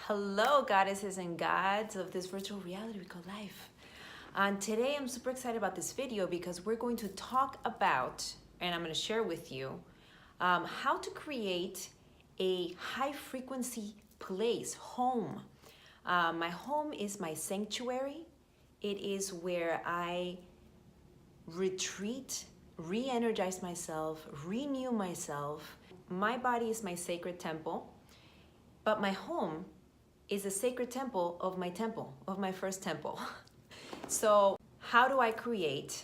Hello, goddesses and gods of this virtual reality we call life. And today I'm super excited about this video because we're going to talk about, and I'm going to share with you, how to create a high frequency place, home. My home is my sanctuary. It is where I retreat, re-energize myself, renew myself. My body is my sacred temple, but my home is a sacred temple, of my first temple. So how do I create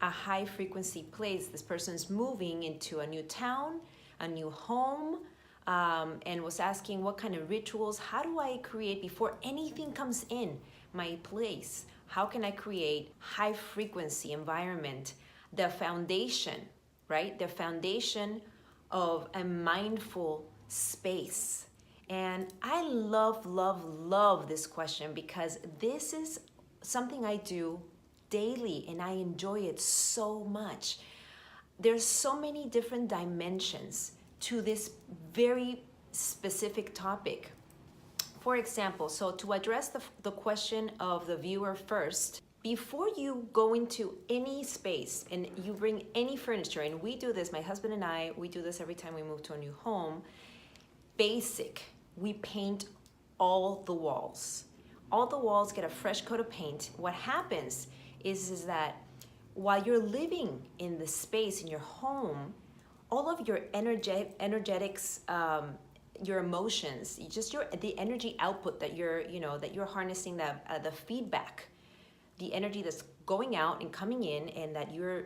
a high frequency place? This person's moving into a new town, a new home, and was asking what kind of rituals, how do I create before anything comes in my place? How can I create high frequency environment, the foundation, right? The foundation of a mindful space. And I love this question because this is something I do daily and I enjoy it so much. There's so many different dimensions to this very specific topic. For example, so to address the question of the viewer first, before you go into any space and you bring any furniture, and we do this, my husband and I, we do this every time we move to a new home, basic, we paint all the walls. All the walls get a fresh coat of paint. What happens is that while you're living in the space in your home, all of your energetics, your emotions, the energy output that you're harnessing, the feedback, the energy that's going out and coming in, and that you're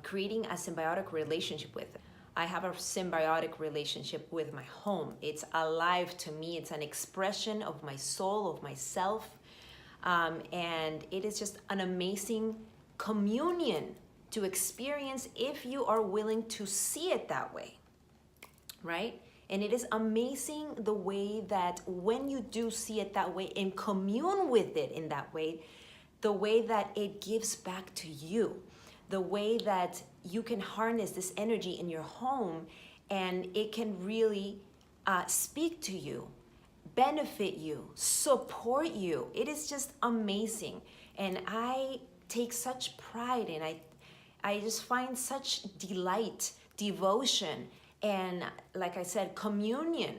creating a symbiotic relationship with. I have a symbiotic relationship with my home. It's alive to me. It's an expression of my soul, of myself. And it is just an amazing communion to experience if you are willing to see it that way, right? And it is amazing the way that when you do see it that way and commune with it in that way, the way that it gives back to you, the way that you can harness this energy in your home and it can really speak to you, benefit you, support you. It is just amazing. And I take such pride and I just find such delight, devotion, and like I said, communion,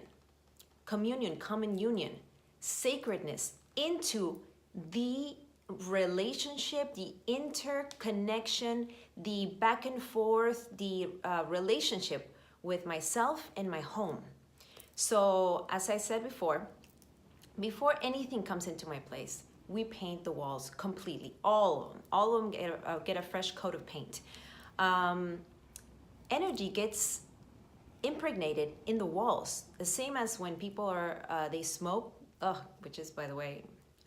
common union, sacredness into the relationship, the interconnection, the back and forth, the relationship with myself and my home. So as I said before anything comes into my place, we paint the walls completely, all of them get a fresh coat of paint. Energy gets impregnated in the walls, the same as when people they smoke, which is, by the way,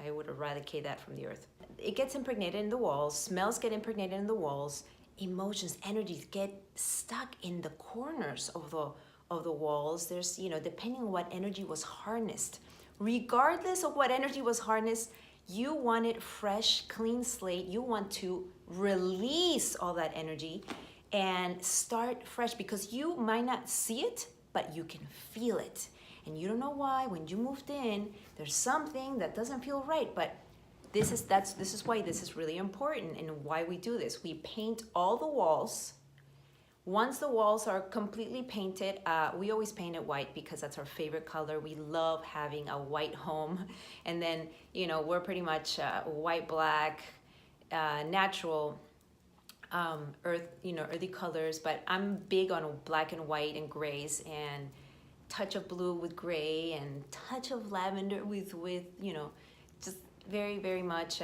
I would eradicate that from the earth. It gets impregnated in the walls, smells get impregnated in the walls, emotions, energies get stuck in the corners of the walls. There's, depending on what energy was harnessed. Regardless of what energy was harnessed, you want it fresh, clean slate. You want to release all that energy and start fresh, because you might not see it, but you can feel it. And you don't know why. When you moved in, there's something that doesn't feel right, but this is why this is really important and why we do this. We paint all the walls. Once the walls are completely painted, we always paint it white because that's our favorite color. We love having a white home. And then, we're pretty much white, black, natural, earthy colors, but I'm big on black and white and grays, and touch of blue with gray, and touch of lavender with just very, very much,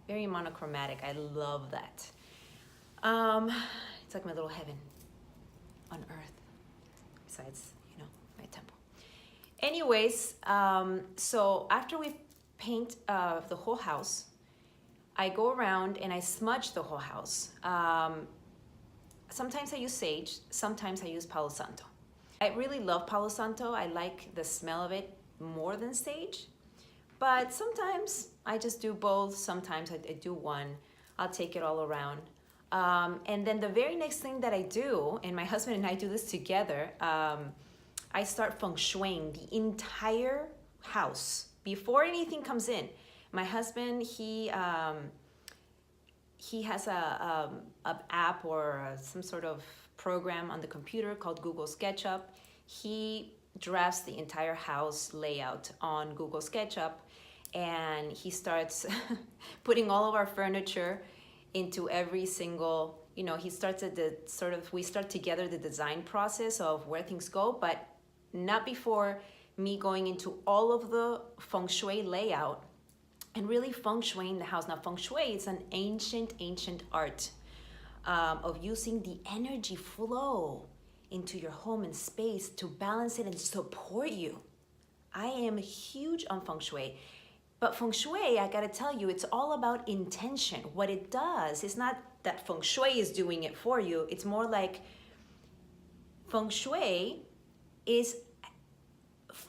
very monochromatic. I love that. It's like my little heaven on earth, besides, my temple. Anyways, so after we paint the whole house, I go around and I smudge the whole house. Sometimes I use sage, sometimes I use Palo Santo. I really love Palo Santo. I like the smell of it more than sage. But sometimes I just do both. Sometimes I do one. I'll take it all around. And then the very next thing that I do, and my husband and I do this together, I start feng shuiing the entire house before anything comes in. My husband, he has a app or some sort of program on the computer called Google SketchUp. He drafts the entire house layout on Google SketchUp, and he starts putting all of our furniture into every single, he starts at the we start together the design process of where things go, but not before me going into all of the feng shui layout and really feng shuiing the house. Now, feng shui is an ancient art of using the energy flow into your home and space to balance it and support you. I am huge on feng shui. But feng shui, I gotta tell you, it's all about intention. What it does is not that feng shui is doing it for you. It's more like feng shui is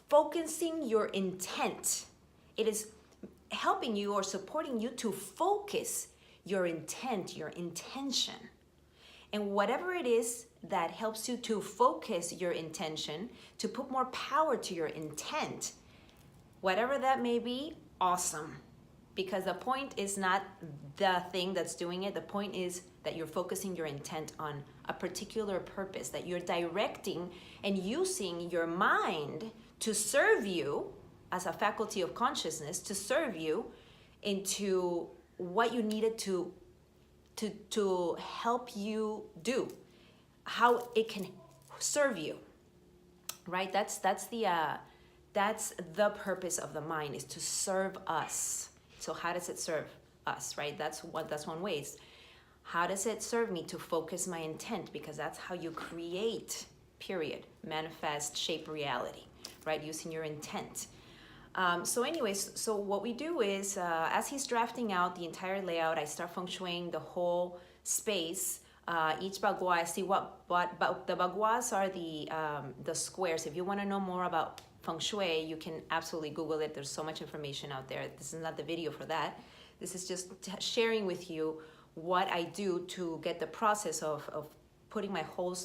focusing your intent. It is helping you or supporting you to focus your intent, your intention. And whatever it is that helps you to focus your intention, to put more power to your intent, whatever that may be, awesome. Because the point is not the thing that's doing it. The point is that you're focusing your intent on a particular purpose, that you're directing and using your mind to serve you as a faculty of consciousness, to serve you into what you needed to help you do, how it can serve you, right? That's the purpose of the mind, is to serve us. So how does it serve us, right? That's one way. How does it serve me to focus my intent? Because that's how you create, period, manifest, shape reality, right? Using your intent. So anyways, so what we do is, as he's drafting out the entire layout, I start feng shuiing the whole space. Each bagua, I see what the baguas are the squares. If you want to know more about feng shui, you can absolutely Google it. There's so much information out there. This is not the video for that. This is just sharing with you what I do to get the process of putting my whole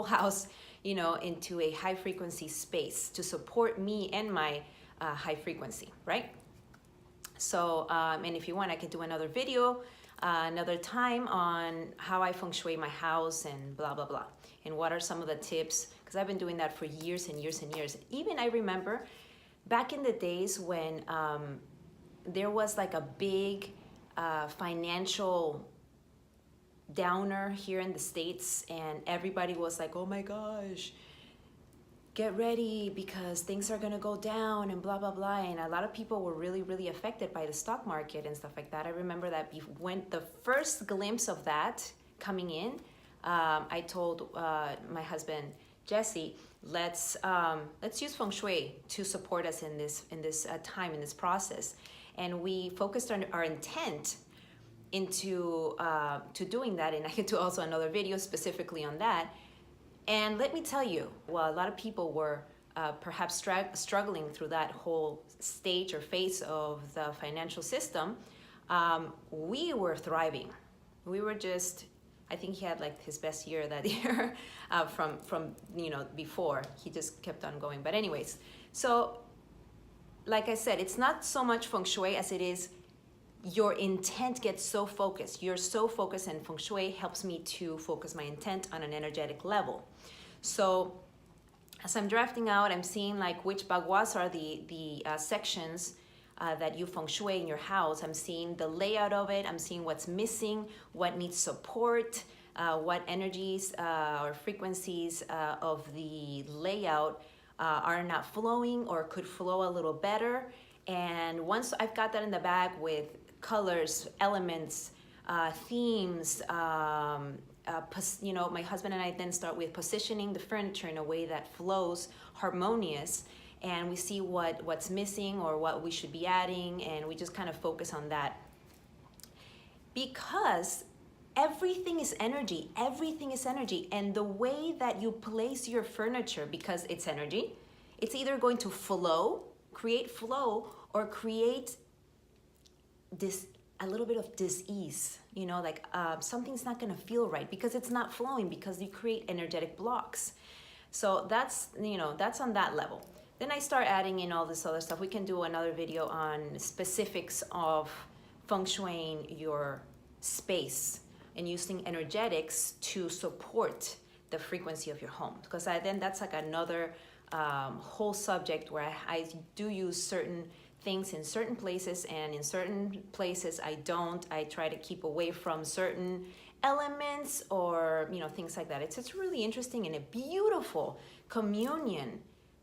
house, into a high frequency space to support me and my high frequency, right? So, and if you want, I could do another video another time on how I feng shui my house and blah, blah, blah. And what are some of the tips? Because I've been doing that for years and years and years. Even I remember back in the days when there was like a big financial downer here in the States, and everybody was like, oh my gosh, get ready because things are gonna go down and blah, blah, blah. And a lot of people were really, really affected by the stock market and stuff like that. I remember that when the first glimpse of that coming in, I told my husband, Jesse, let's use feng shui to support us in this time, in this process. And we focused on our intent into to doing that. And I could do also another video specifically on that. And let me tell you, well, a lot of people were perhaps struggling through that whole stage or phase of the financial system. We were thriving. We were just, I think he had like his best year that year from before. He just kept on going. But anyways, so like I said, it's not so much feng shui as it is your intent gets so focused. You're so focused, and feng shui helps me to focus my intent on an energetic level. So as I'm drafting out, I'm seeing like which baguas are the sections that you feng shui in your house. I'm seeing the layout of it. I'm seeing what's missing, what needs support, what energies or frequencies of the layout are not flowing or could flow a little better. And once I've got that in the bag with colors, elements, themes, my husband and I then start with positioning the furniture in a way that flows harmonious, and we see what's missing or what we should be adding, and we just kind of focus on that. Because everything is energy, and the way that you place your furniture, because it's energy, it's either going to create flow, or create a little bit of dis-ease, something's not going to feel right because it's not flowing, because you create energetic blocks. So that's, that's on that level. Then I start adding in all this other stuff. We can do another video on specifics of feng shuiing your space and using energetics to support the frequency of your home. Because then that's like another whole subject where I do use certain things in certain places, and in certain places I don't. I try to keep away from certain elements or things like that. It's really interesting and a beautiful communion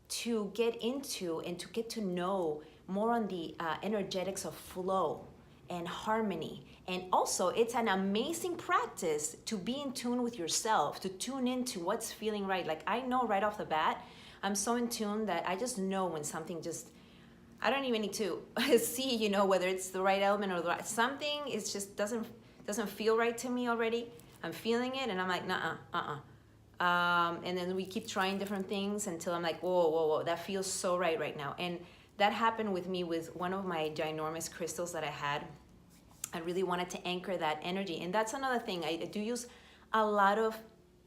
to get into and to get to know more on the energetics of flow and harmony. And also it's an amazing practice to be in tune with yourself, to tune into what's feeling right. Like I know right off the bat, I'm so in tune that I just know when something just, I don't even need to see, whether it's the right element or the right, something is just doesn't feel right to me already. I'm feeling it and I'm like, and then we keep trying different things until I'm like, whoa, that feels so right now. And that happened with me with one of my ginormous crystals that I had. I really wanted to anchor that energy. And that's another thing. I do use a lot of,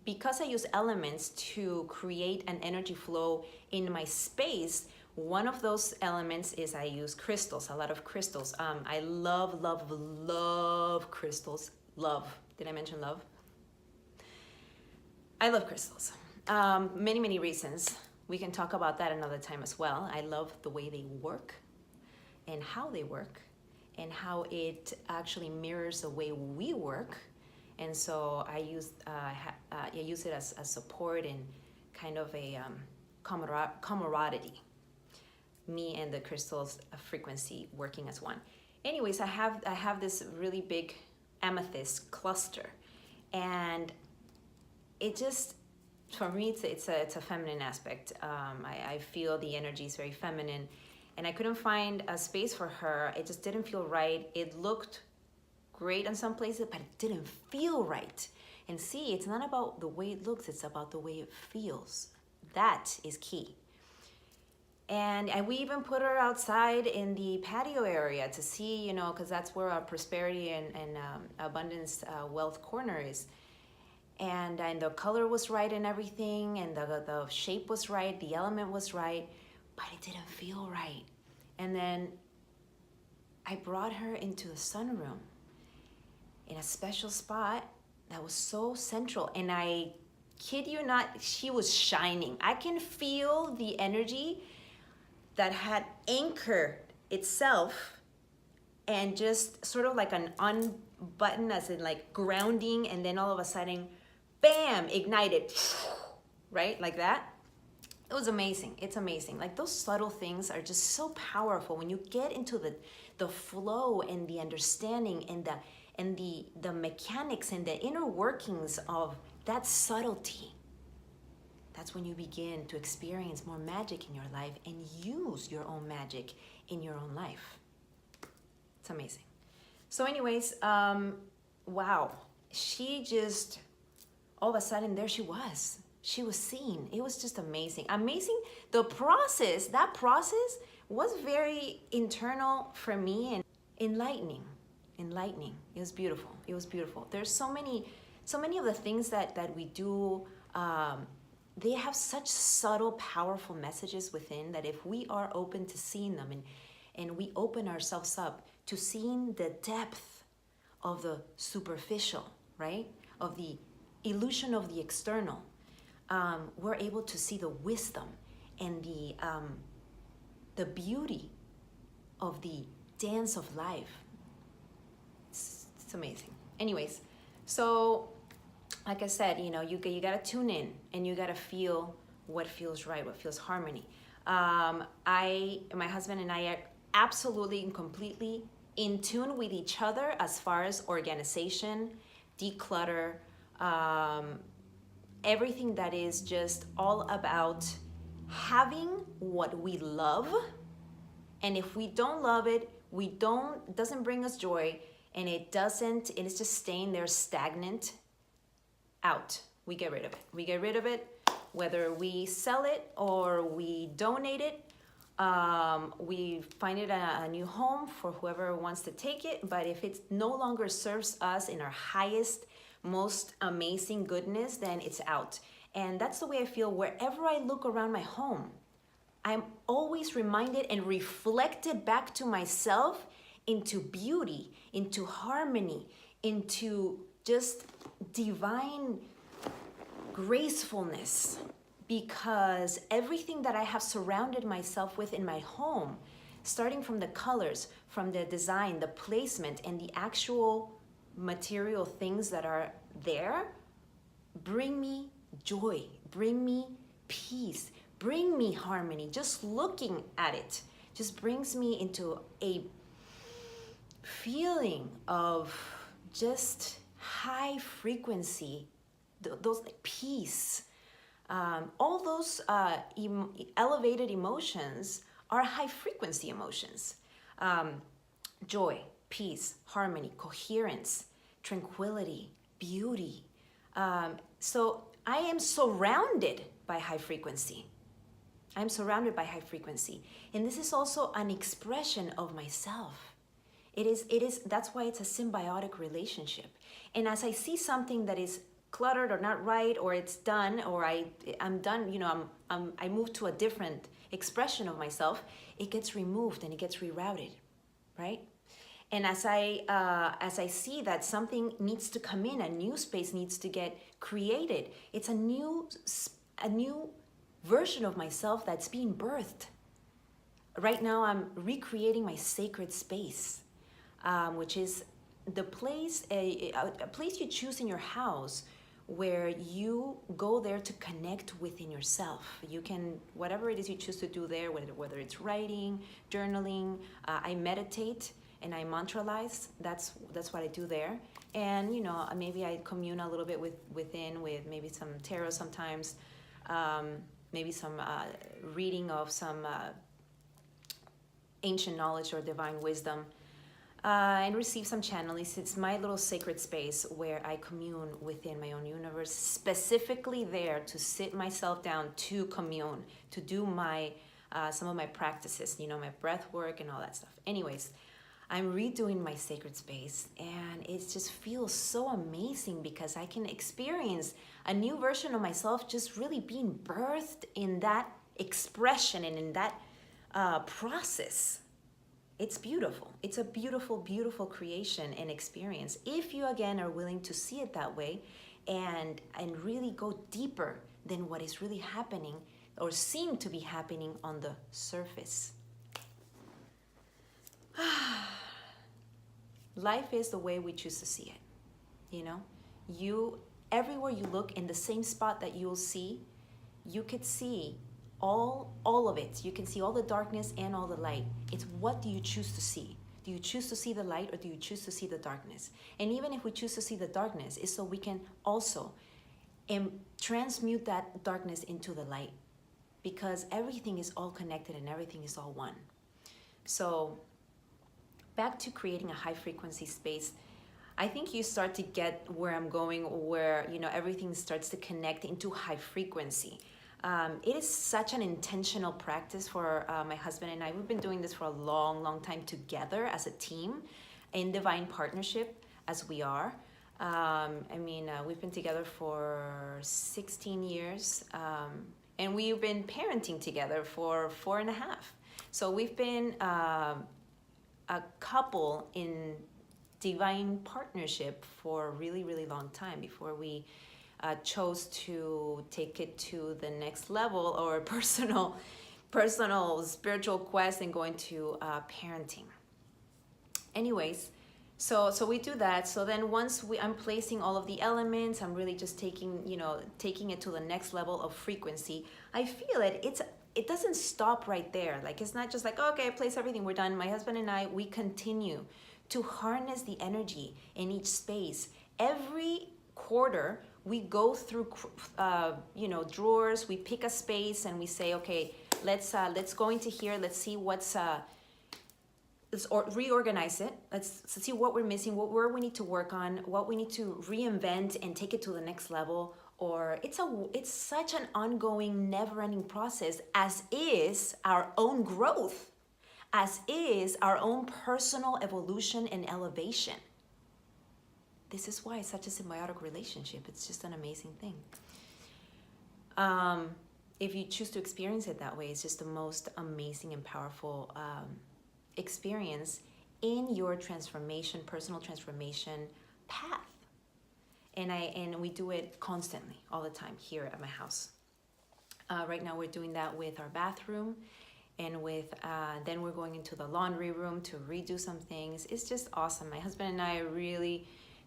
because I use elements to create an energy flow in my space, one of those elements is I use crystals, a lot of crystals. I love crystals. Love. Did I mention love? I love crystals. Many reasons. We can talk about that another time as well. I love the way they work and how they work and how it actually mirrors the way we work. And so I use it as support and kind of a camaraderie. Me and the crystals frequency working as one. Anyways, I have this really big amethyst cluster, and it just, for me, it's a feminine aspect. I feel the energy is very feminine, and I couldn't find a space for her. It just didn't feel right. It looked great in some places, but it didn't feel right. And see, it's not about the way it looks, it's about the way it feels. That is key. And we even put her outside in the patio area to see, because that's where our prosperity and abundance wealth corner is. And the color was right and everything, and the shape was right, the element was right, but it didn't feel right. And then I brought her into the sunroom in a special spot that was so central. And I kid you not, she was shining. I can feel the energy that had anchored itself and just sort of like an unbutton, as in like grounding, and then all of a sudden, bam, ignited, right? Like that. It was amazing. It's amazing. Like those subtle things are just so powerful when you get into the flow and the understanding and the mechanics and the inner workings of that subtlety. That's when you begin to experience more magic in your life and use your own magic in your own life. It's amazing. So anyways, wow. She just, all of a sudden, there she was. She was seen. It was just amazing. Amazing. That process was very internal for me and enlightening. It was beautiful. It was beautiful. There's so many of the things that we do, they have such subtle, powerful messages within that if we are open to seeing them and we open ourselves up to seeing the depth of the superficial, right? Of the illusion of the external, we're able to see the wisdom and the beauty of the dance of life. It's amazing. Anyways, so like I said, you gotta tune in and you gotta feel what feels right, what feels harmony. My husband and I are absolutely and completely in tune with each other as far as organization, declutter, everything that is just all about having what we love. And if we don't love it, it doesn't bring us joy, and it's just staying there stagnant, out. We get rid of it. We get rid of it, whether we sell it or we donate it. We find it a new home for whoever wants to take it. But if it no longer serves us in our highest, most amazing goodness, then it's out. And that's the way I feel wherever I look around my home. I'm always reminded and reflected back to myself into beauty, into harmony, into just divine gracefulness, because everything that I have surrounded myself with in my home, starting from the colors, from the design, the placement, and the actual material things that are there, bring me joy, bring me peace, bring me harmony. Just looking at it just brings me into a feeling of just high frequency, those peace. All those elevated emotions are high frequency emotions. Joy, peace, harmony, coherence, tranquility, beauty. So I am surrounded by high frequency. I'm surrounded by high frequency. And this is also an expression of myself. It is, that's why it's a symbiotic relationship. And as I see something that is cluttered or not right, or it's done, or I'm done, you know, I move to a different expression of myself, it gets removed and it gets rerouted, right? And as I see that something needs to come in, a new space needs to get created, it's a new version of myself that's being birthed. Right now, I'm recreating my sacred space, which is the place, a place you choose in your house where you go there to connect within yourself. You can, whatever it is you choose to do there, whether it's writing, journaling, I meditate and I mantralize. That's what I do there. And, you know, maybe I commune a little bit within with maybe some tarot sometimes, maybe some reading of some ancient knowledge or divine wisdom, and receive some channelings. It's my little sacred space where I commune within my own universe, specifically there to sit myself down to commune, to do my some of my practices, you know, my breath work and all that stuff. Anyways, I'm redoing my sacred space, and it just feels so amazing because I can experience a new version of myself just really being birthed in that expression and in that process. It's beautiful. It's a beautiful, beautiful creation and experience. If you, again, are willing to see it that way and really go deeper than what is really happening or seem to be happening on the surface. Life is the way we choose to see it. You know, everywhere you look, in the same spot that you'll see, you could see all of it. You can see all the darkness and all the light. It's what do you choose to see? Do you choose to see the light, or do you choose to see the darkness? And even if we choose to see the darkness, it's so we can also transmute that darkness into the light, because everything is all connected and everything is all one. So back to creating a high frequency space, I think you start to get where I'm going, where, you know, everything starts to connect into high frequency. It is such an intentional practice for my husband and I. We've been doing this for a long, long time together as a team, in divine partnership as we are. We've been together for 16 years, and we've been parenting together for 4.5. So we've been a couple in divine partnership for a really, really long time before we chose to take it to the next level, or personal spiritual quest, and going to parenting. Anyways, so we do that. So then once I'm placing all of the elements, I'm really just taking it to the next level of frequency. I feel it doesn't stop right there. Like, it's not just like, okay, I place everything, we're done. My husband and I, we continue to harness the energy in each space. Every quarter, we go through, drawers. We pick a space and we say, okay, let's go into here. Let's see let's reorganize it. Let's see what we're missing, where we need to work on, what we need to reinvent and take it to the next level. Or it's such an ongoing, never-ending process, as is our own growth, as is our own personal evolution and elevation. This is why it's such a symbiotic relationship. It's just an amazing thing. If you choose to experience it that way, it's just the most amazing and powerful experience in your transformation, personal transformation path. And we do it constantly, all the time here at my house. Right now we're doing that with our bathroom, and with then we're going into the laundry room to redo some things. It's just awesome. My husband and I are really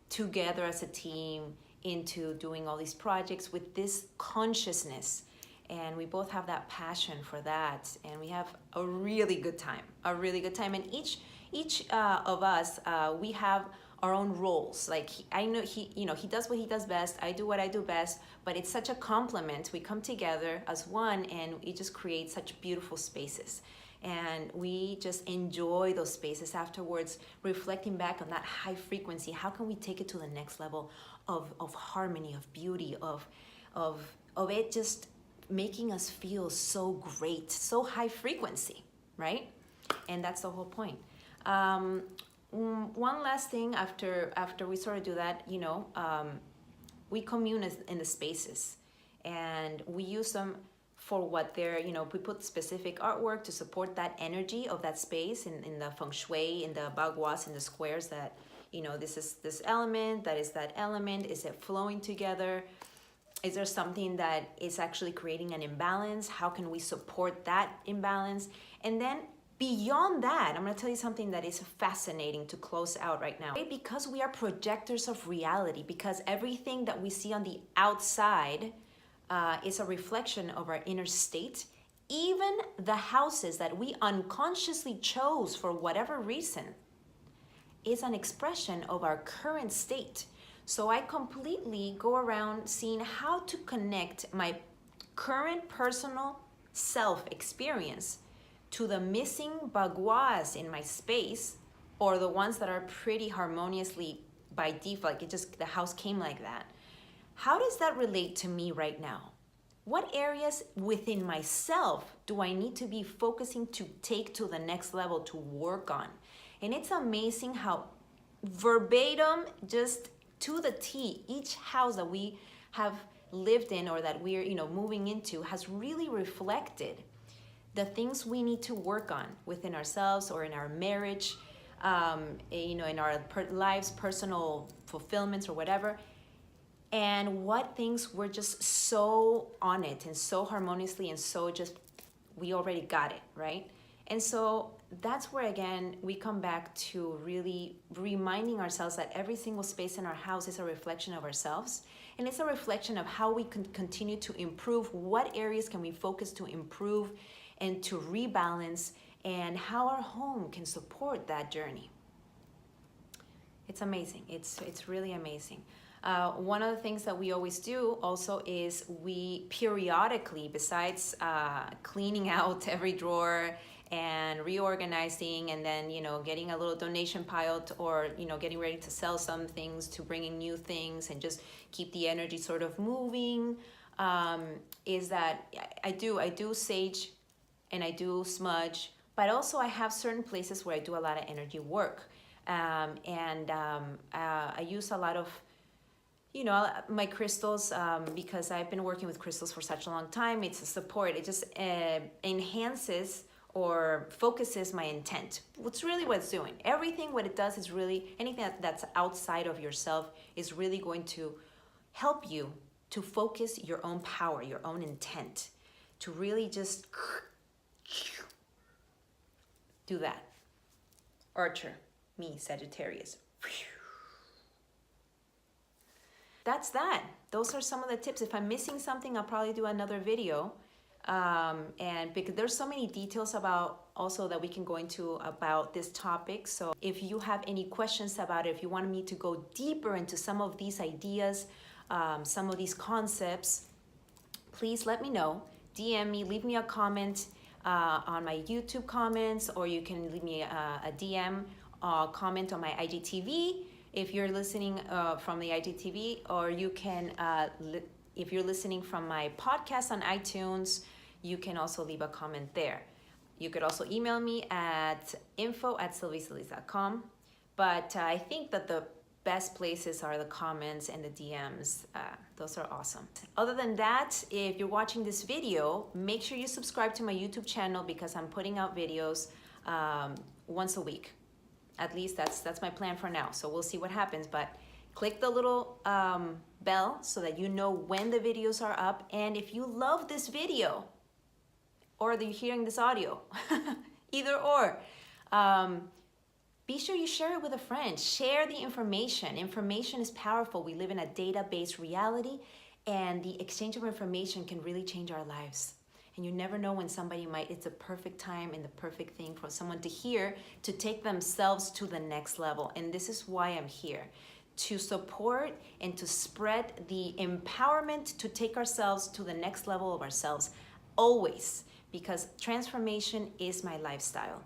together as a team into doing all these projects with this consciousness, and we both have that passion for that, and we have a really good time, and each of us, we have our own roles. Like I know he does what he does best, I do what I do best, but it's such a compliment. We come together as one, and it just creates such beautiful spaces, and we just enjoy those spaces afterwards, reflecting back on that high frequency. How can we take it to the next level of harmony, of beauty, of it just making us feel so great, so high frequency, right? And that's the whole point. One last thing, after we sort of do that, we commune in the spaces, and we use them for what they're, we put specific artwork to support that energy of that space in the Feng Shui, in the baguas, in the squares, that, this is this element, that is that element. Is it flowing together? Is there something that is actually creating an imbalance? How can we support that imbalance? And then beyond that, I'm going to tell you something that is fascinating to close out right now. Because we are projectors of reality, because everything that we see on the outside is a reflection of our inner state, even the houses that we unconsciously chose for whatever reason is an expression of our current state. So I completely go around seeing how to connect my current personal self experience to the missing baguas in my space, or the ones that are pretty harmoniously by default, like the house came like that. How does that relate to me right now? What areas within myself do I need to be focusing to take to the next level, to work on? And it's amazing how verbatim, just to the T, each house that we have lived in, or that we're moving into, has really reflected the things we need to work on within ourselves, or in our marriage, in our lives, personal fulfillments, or whatever, and what things we're just so on it, and so harmoniously, and so just, we already got it, right? And so that's where, again, we come back to really reminding ourselves that every single space in our house is a reflection of ourselves, and it's a reflection of how we can continue to improve. What areas can we focus to improve and to rebalance, and how our home can support that journey. It's amazing. It's really amazing. One of the things that we always do also is we periodically, besides cleaning out every drawer and reorganizing, and then getting a little donation pile, or getting ready to sell some things, to bringing new things and just keep the energy sort of moving, is that I do sage and I do smudge, but also I have certain places where I do a lot of energy work, and I use a lot of my crystals, because I've been working with crystals for such a long time. It's a support. It just enhances or focuses my intent. What's really what it's doing. Everything what it does is really, anything that's outside of yourself is really going to help you to focus your own power, your own intent, to really just do that. Archer, me, Sagittarius. That's that. Those are some of the tips. If I'm missing something, I'll probably do another video. And because there's so many details about also that we can go into about this topic. So if you have any questions about it, if you want me to go deeper into some of these ideas, some of these concepts, please let me know. DM me, leave me a comment on my YouTube comments, or you can leave me a DM comment on my IGTV if you're listening from the IGTV, or you can, if you're listening from my podcast on iTunes, you can also leave a comment there. You could also email me at info@sylviasolis.com. But I think that the best places are the comments and the DMs. Those are awesome. Other than that, if you're watching this video, make sure you subscribe to my YouTube channel because I'm putting out videos once a week. At least that's my plan for now. So we'll see what happens, but click the little bell so that you know when the videos are up. And if you love this video or you're hearing this audio, either or, be sure you share it with a friend. Share the information. Information is powerful. We live in a data-based reality, and the exchange of information can really change our lives. And you never know when somebody might, it's a perfect time and the perfect thing for someone to hear to take themselves to the next level. And this is why I'm here, to support and to spread the empowerment to take ourselves to the next level of ourselves, always, because transformation is my lifestyle.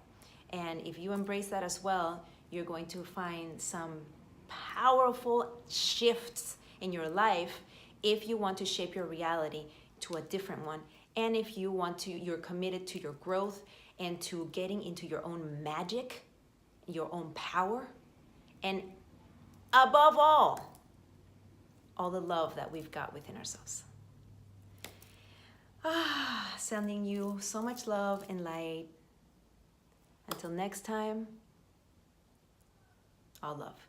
And if you embrace that as well, you're going to find some powerful shifts in your life if you want to shape your reality to a different one. And if you want to, you're committed to your growth and to getting into your own magic, your own power, and above all the love that we've got within ourselves. Sending you so much love and light. Until next time, all love.